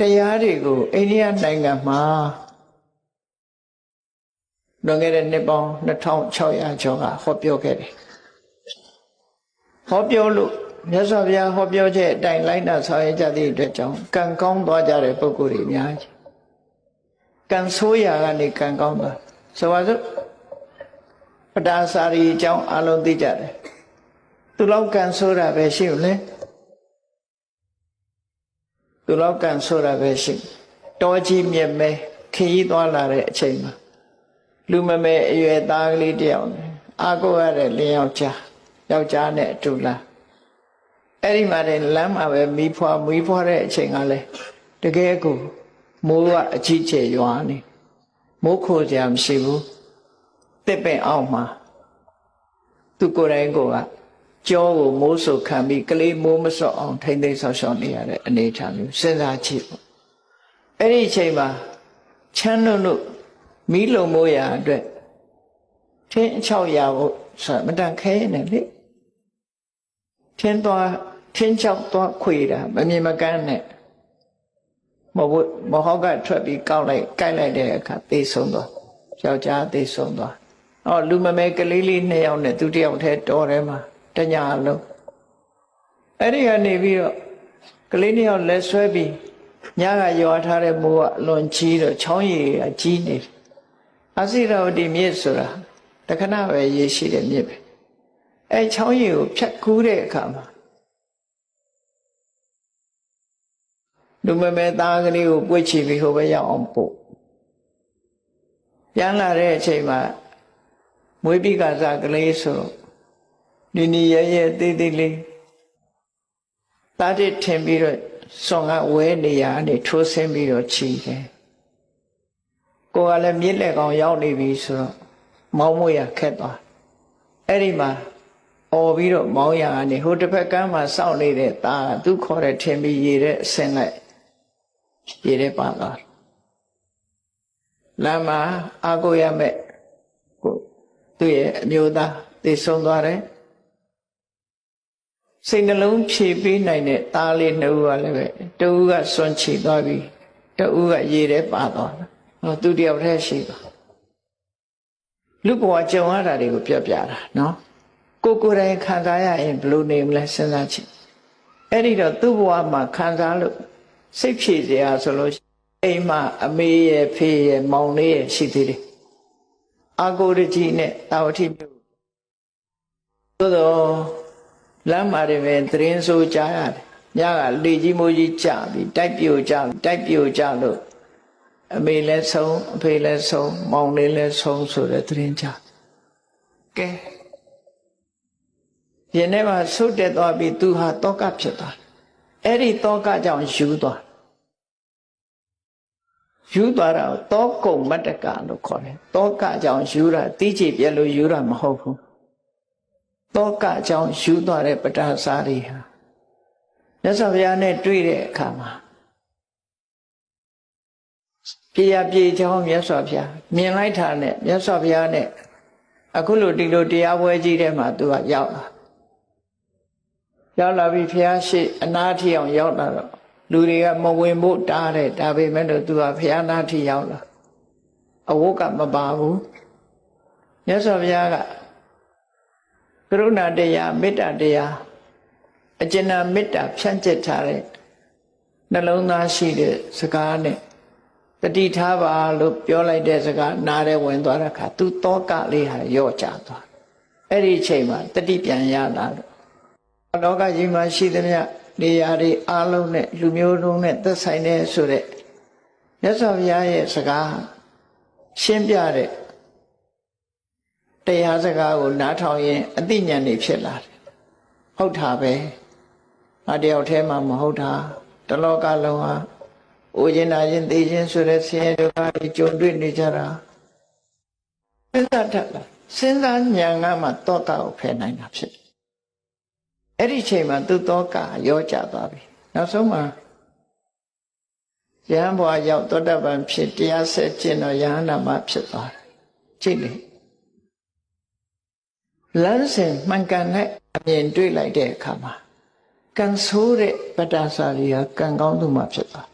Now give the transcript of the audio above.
တရားတွေကိုအိန္ဒိယနိုင်ငံမှာလွန်ခဲ့တဲ့နှစ်ပေါင်း2600ကျော်ကဟောပြောခဲ့တယ်ဟောပြောလို့မြတ်စွာဘုရားဟောပြောချက်အတိုင်းလိုက်နာဆောင်ရွက်ကြသည့်အတွက်ကြောင့်ကံကောင်းသွားကြတဲ့ပုဂ္ဂိုလ်တွေအများကြီးကံဆိုးရာကနေကံကောင်းသွားဆိုပါစို့ပဒါစာရီအကြောင်းအလုံးသိကြတယ်သူလောက်ကံဆိုးတာပဲရှိ လဲသူလောက်ကံဆိုးတာပဲရှိတောကြီးမြက်မဲခရီးသွားလာတဲ့အချိန်မှာလူမမဲအရွယ်သားကလေးတယောက်အာကိုရတဲ့လင်းယောက်ျားနဲ့အတူလာအဲ့ဒီမှာတည်းလမ်းမှာပဲမီးဖွားတဲ့အချိန်ကလည်းတကယ်ကိုမိုးကအကြီးကျယ်ရွာနေမိုးခိုစရာမရှိဘူးတစ်ပင်အောက်မှာသူကိုယ်တိုင်ကကြောကိုမိုးဆုပ်ခံပြီးကလေးမိုးမစော့အောင်ထိမ့်သိမ်းဆောက်ရှောက်နေရတဲ့အနေအထားမျိုးစဉ်းစားကြည့်ပေါ့အဲ့ဒီအချိန်မှာချမ်းလို့မီးလုံမိုးရာအတွက်ထင်းအချောက်ရဖို့ဆိုမတန်ခဲနေလေထင်းချောက်သွားခွေတာမမြင်မကန်းနဲ့မဟောက်ကထွက်ပြီးကိုက်လိုက်တဲ့အခါသေဆုံးသွားယောက်ျားသေဆုံးသွားလူမမဲကလေးလေး2ယောက်နဲ့သူ1ယောက်တည်းတော်ထဲမှာတညာလုံးအဲ့ဒီကနေပြီးတော့ကလေး2ယောက်လက်ဆွဲပြီးညကရွာထားတဲ့မိုးကအလွန်ကြီးတော့ချောင်းရည်ကကြီးနေတယ်အစိရဝတီမြစ်ဆိုတာတခဏပဲရေရှိတဲ့မြစ်ပဲအဲချောင်းရည်ကိုဖြတ်ကူးတဲ့အခါမှာလူမမဲသားကလေးကိုပွေ့ချပြီးဟိုဘက်ရောက်အောင်ပို့ပြန်လာတဲ့အချိန်မှာမွေးပြီးကစားကလေးဆိုနီရဲသေးသေးလေးတားတစ်ထင်ပြီးတော့စွန်ကဝဲနေရကနေထိုးဆင်းပြီးတော့ချီတယ်ကိုကလည်းမြစ်လက်ကောင်ရောက်နေပြီဆိုတော့မောင်းမွေရခက်သွားအဲ့ဒီမှာအော်ပြီးတော့မောင်းရကနေဟိုတစ်ဖက်ကမ်းမှာစောင့်နေတဲ့သားသူခေါ်တဲ့ထင်ပြီးရေတဲ့အဆင်းလိုက်ရေတဲ့ပါသွားလမ်းမှာအာကိုရမဲ့ကိုသူ့ရဲ့အမျိုးသားသိဆုံးသွားတယ်စိတ်နှလုံးဖြည့်ပေးနိုင်တဲ့သားလေး2ဦးကလည်းပဲတဦးကစွန့်ချီသွားပြီတဦးကရေထဲပါသွားတယ်သူတယောက်တည်းရှိသွားလူဘဝကြုံရတာတွေကိုပြောပြတာနော်ကိုယ်တိုင်ခံစားရရင်ဘယ်လိုနေမလဲစဉ်းစားကြည့်အဲ့ဒီတော့သူ့ဘဝမှာခံစားလို့စိတ်ဖြည့်စရာဆိုလို့အိမ်မှာအမေရဲ့ဖေးရဲ့မောင်လေးရဲ့ရှိသေးတယ်အာကိုရကြီးနဲ့တာဝတိမြို့သို့တော့လမ်းမှာတွေပဲသတင်းဆိုကြားရတယ်ညကလေကြီးမိုးကြီးကြပြီးတိုက်ပြိုကြလို့အမေလည်းဆုံးအဖေလည်းဆုံးမောင်လေးလည်းဆုံးဆိုတဲ့သတင်းကြားကဲယင်းထဲမှာဆုတ်တက်သွားပြီးသူဟာတောကဖြစ်သွားအဲ့ဒီတောကကြောင့်ယူသွားတာတောကုံမတ္တကလို့ခေါ်တယ်တောကကြောင့်ယူတာတိကျပြလို့ယူတာမဟုတ်ဘူးတောကကြောင့်ယူသွားတဲ့ပဒါစာရီဟာမြတ်စွာဘုရားနဲ့တွေ့တဲ့အခါမှာပြေချောင်းမြတ်စွာဘုရားမြင်လိုက်တာနဲ့မြတ်စွာဘုရားနဲ့အခုလိုဒီလိုတရားပွဲကြီးထဲမှာသူကရောက်လာပြီးဘုရားရှိအနာထီအောင်ရောက်လာတော့လူတွေကမဝင်ဖို့တားတယ်ဒါပေမဲ့လို့သူကဘုရားနာထီရောက်လာအဝတ်ကမပါဘူးမြတ်စွာဘုရားကကရုဏာတရားမေတ္တာတရားအကျဉ်းမေတ္တာဖြန့်ကျက်ထားတဲ့နှလုံးသားရှိတဲ့စကားနဲ့တတိထားပါလို့ပြောလိုက်တဲ့စကားနားထဲဝင်သွားတဲ့အခါသူတောကလေးဟာရော့ကျသွားအဲ့ဒီအချိန်မှာတတိပြန်ရလာတော့လောကကြီးမှာရှိသမျှနေရာတွေအားလုံးနဲ့လူမျိုးလုံးနဲ့သက်ဆိုင်တဲ့ဆိုတဲ့မြတ်စွာဘုရားရဲ့စကားရှင်းပြတဲ့တရားစကားကိုနားထောင်ရင်အသိဉာဏ်တွေဖြစ်လာတယ်ဟုတ်တာပဲအတယောက်တည်းမှမဟုတ်တာတလောကလုံးဟာအိုခြင်းနာခြင်းသိခြင်းဆိုတဲ့ဆင်းရဲဒုက္ခတွေကြုံတွေ့နေကြတာစဉ်းစားတတ်လားစဉ်းစားဉာဏ်ကမှတောကကိုဖယ်နိုင်တာဖြစ်တယ်အဲ့ဒီချိန်မှာသူတောကရောကျသွားပြီနောက်ဆုံးမှာယဟန်ဘဝရောက်သောတပန်ဖြစ်တရားဆက်ကျင့်တော့ယဟန္တာမဖြစ်သွားတယ်ကြည့်လေလမ်းစဉ်မှန်ကန်တဲ့အမြင်တွေ့လိုက်တဲ့အခါမှာကံဆိုးတဲ့ပဒါစာရီဟာကံကောင်းသူမှဖြစ်သွား